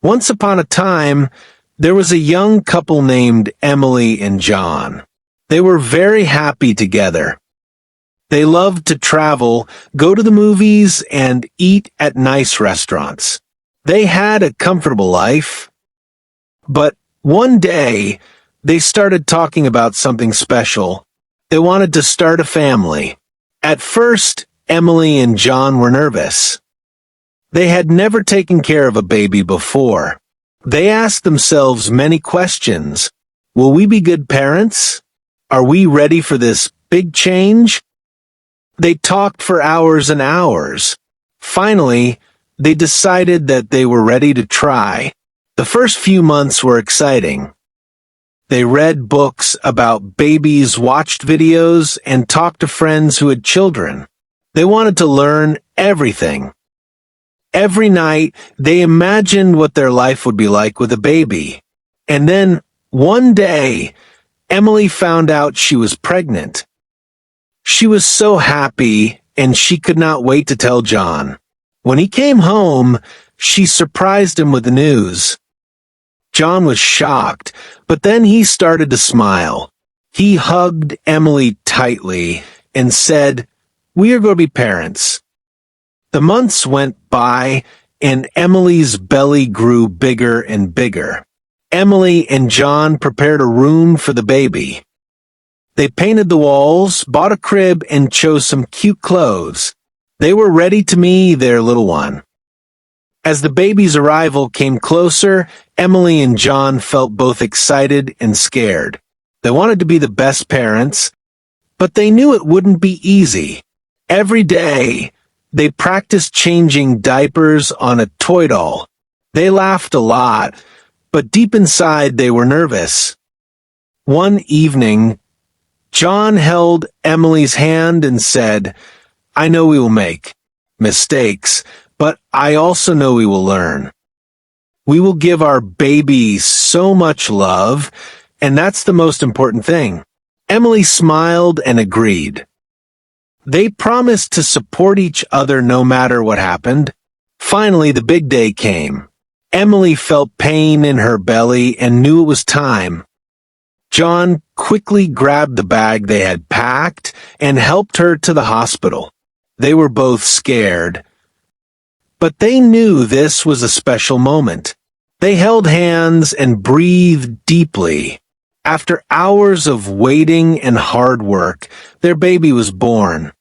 Once upon a time, there was a young couple named Emily and John. They were very happy together. They loved to travel, go to the movies, and eat at nice restaurants. They had a comfortable life. But one day, they started talking about something special. They wanted to start a family. At first, Emily and John were nervous. They had never taken care of a baby before. They asked themselves many questions. Will we be good parents? Are we ready for this big change? They talked for hours and hours. Finally, they decided that they were ready to try. The first few months were exciting. They read books about babies, watched videos, and talked to friends who had children. They wanted to learn everything. Every night, they imagined what their life would be like with a baby. And then, one day, Emily found out she was pregnant. She was so happy, and she could not wait to tell John. When he came home, she surprised him with the news. John was shocked, but then he started to smile. He hugged Emily tightly and said, "We are going to be parents." The months went by, and Emily's belly grew bigger and bigger. Emily and John prepared a room for the baby. They painted the walls, bought a crib, and chose some cute clothes. They were ready to meet their little one. As the baby's arrival came closer, Emily and John felt both excited and scared. They wanted to be the best parents, but they knew it wouldn't be easy. Every day, they practiced changing diapers on a toy doll. They laughed a lot, but deep inside they were nervous. One evening, John held Emily's hand and said, "I know we will make mistakes, but I also know we will learn. We will give our baby so much love, and that's the most important thing." Emily smiled and agreed. They promised to support each other no matter what happened. Finally, the big day came. Emily felt pain in her belly and knew it was time. John quickly grabbed the bag they had packed and helped her to the hospital. They were both scared, but they knew this was a special moment. They held hands and breathed deeply. After hours of waiting and hard work, their baby was born.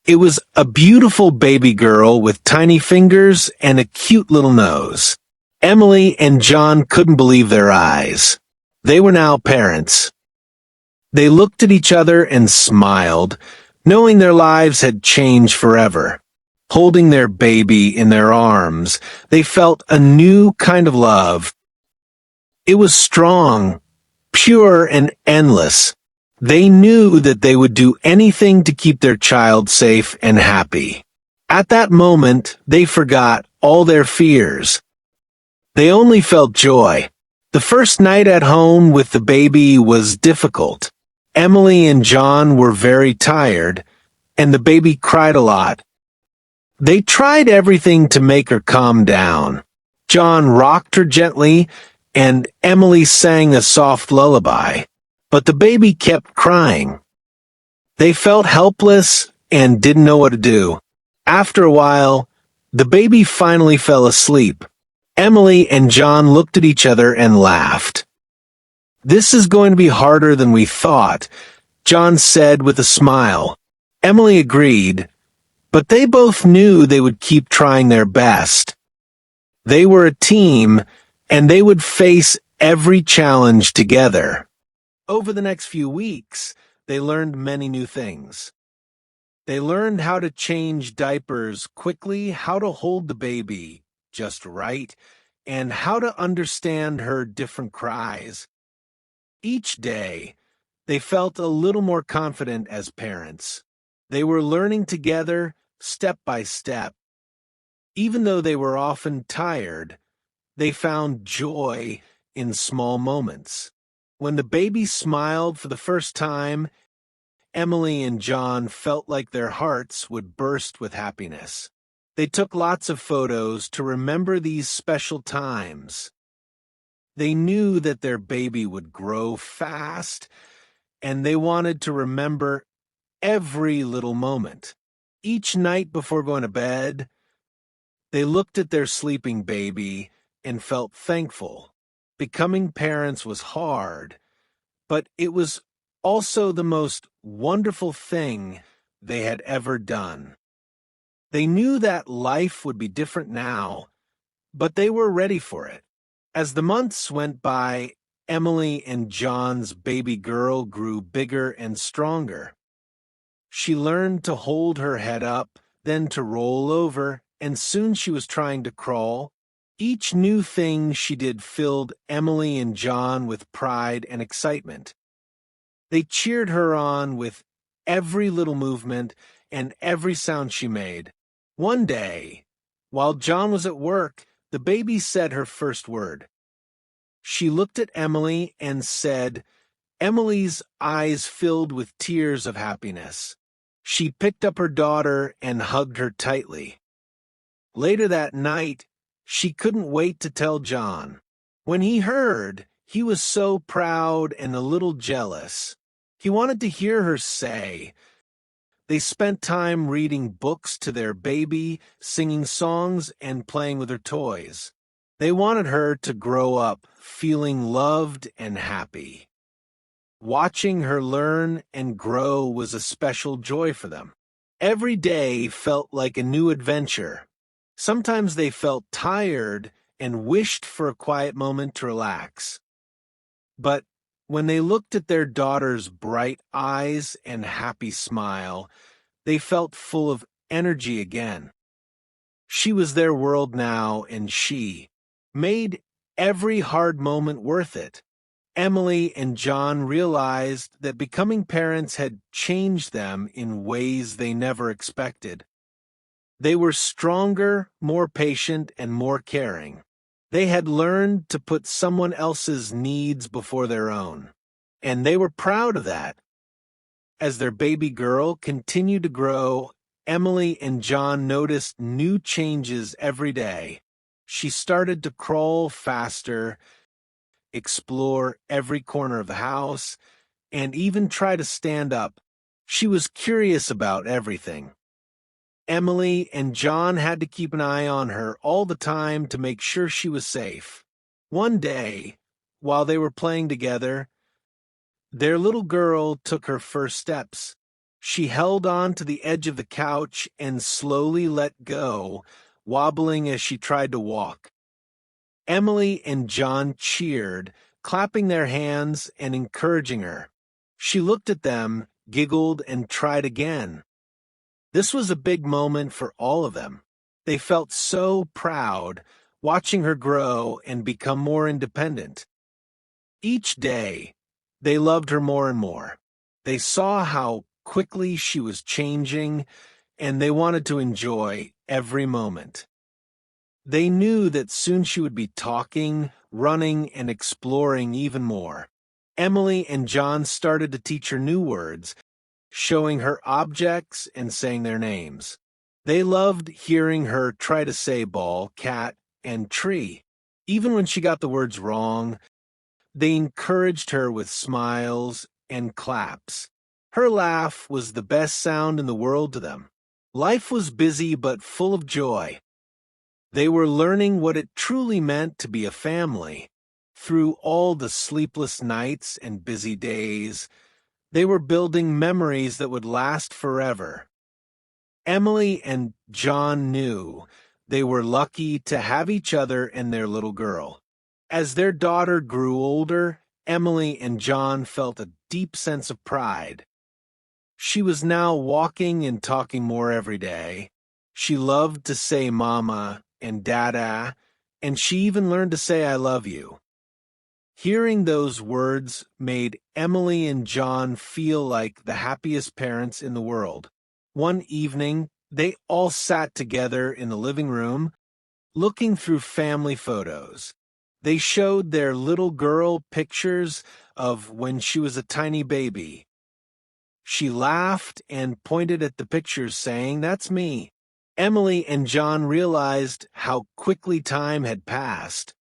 It was a beautiful baby girl with tiny fingers and a cute little nose. Emily and John couldn't believe their eyes. They were now parents. They looked at each other and smiled, knowing their lives had changed forever. Holding their baby in their arms, they felt a new kind of love. It was strong, pure, and endless. They knew that they would do anything to keep their child safe and happy. At that moment, they forgot all their fears. They only felt joy. The first night at home with the baby was difficult. Emily and John were very tired, and the baby cried a lot. They tried everything to make her calm down. John rocked her gently, and Emily sang a soft lullaby. But the baby kept crying. They felt helpless and didn't know what to do. After a while, the baby finally fell asleep. Emily and John looked at each other and laughed. "This is going to be harder than we thought," John said with a smile. Emily agreed, but they both knew they would keep trying their best. They were a team, and they would face every challenge together. Over the next few weeks, they learned many new things. They learned how to change diapers quickly, how to hold the baby just right, and how to understand her different cries. Each day, they felt a little more confident as parents. They were learning together, step by step. Even though they were often tired, they found joy in small moments. When the baby smiled for the first time, Emily and John felt like their hearts would burst with happiness. They took lots of photos to remember these special times. They knew that their baby would grow fast, and they wanted to remember every little moment. Each night before going to bed, they looked at their sleeping baby and felt thankful. Becoming parents was hard, but it was also the most wonderful thing they had ever done. They knew that life would be different now, but they were ready for it. As the months went by, Emily and John's baby girl grew bigger and stronger. She learned to hold her head up, then to roll over, and soon she was trying to crawl. Each new thing she did filled Emily and John with pride and excitement. They cheered her on with every little movement and every sound she made. One day, while John was at work, the baby said her first word. She looked at Emily and said, Emily's eyes filled with tears of happiness. She picked up her daughter and hugged her tightly. Later that night, she couldn't wait to tell John. When he heard, he was so proud and a little jealous. He wanted to hear her say. They spent time reading books to their baby, singing songs, and playing with her toys. They wanted her to grow up feeling loved and happy. Watching her learn and grow was a special joy for them. Every day felt like a new adventure. Sometimes they felt tired and wished for a quiet moment to relax. But when they looked at their daughter's bright eyes and happy smile, they felt full of energy again. She was their world now, and she made every hard moment worth it. Emily and John realized that becoming parents had changed them in ways they never expected. They were stronger, more patient, and more caring. They had learned to put someone else's needs before their own, and they were proud of that. As their baby girl continued to grow, Emily and John noticed new changes every day. She started to crawl faster, explore every corner of the house, and even try to stand up. She was curious about everything. Emily and John had to keep an eye on her all the time to make sure she was safe. One day, while they were playing together, their little girl took her first steps. She held on to the edge of the couch and slowly let go, wobbling as she tried to walk. Emily and John cheered, clapping their hands and encouraging her. She looked at them, giggled, and tried again. This was a big moment for all of them. They felt so proud, watching her grow and become more independent. Each day, they loved her more and more. They saw how quickly she was changing, and they wanted to enjoy every moment. They knew that soon she would be talking, running, and exploring even more. Emily and John started to teach her new words, showing her objects and saying their names. They loved hearing her try to say ball, cat, and tree. Even when she got the words wrong, they encouraged her with smiles and claps. Her laugh was the best sound in the world to them. Life was busy but full of joy. They were learning what it truly meant to be a family. Through all the sleepless nights and busy days, they were building memories that would last forever. Emily and John knew they were lucky to have each other and their little girl. As their daughter grew older, Emily and John felt a deep sense of pride. She was now walking and talking more every day. She loved to say mama and dada, and she even learned to say I love you. Hearing those words made Emily and John feel like the happiest parents in the world. One evening, they all sat together in the living room, looking through family photos. They showed their little girl pictures of when she was a tiny baby. She laughed and pointed at the pictures, saying, "That's me." Emily and John realized how quickly time had passed.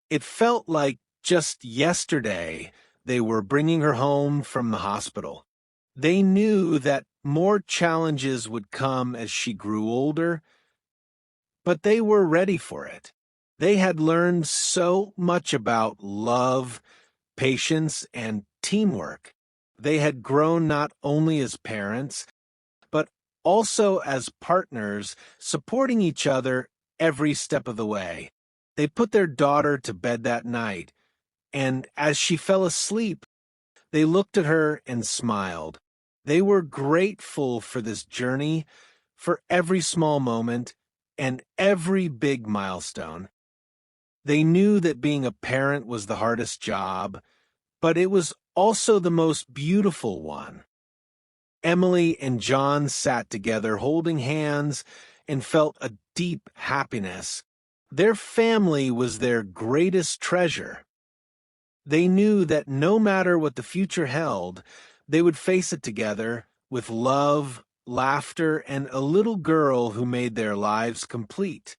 It felt like just yesterday they were bringing her home from the hospital. They knew that more challenges would come as she grew older, but they were ready for it. They had learned so much about love, patience, and teamwork. They had grown not only as parents, but also as partners, supporting each other every step of the way. They put their daughter to bed that night, and as she fell asleep, they looked at her and smiled. They were grateful for this journey, for every small moment, and every big milestone. They knew that being a parent was the hardest job, but it was also the most beautiful one. Emily and John sat together holding hands and felt a deep happiness. Their family was their greatest treasure. They knew that no matter what the future held, they would face it together with love, laughter, and a little girl who made their lives complete.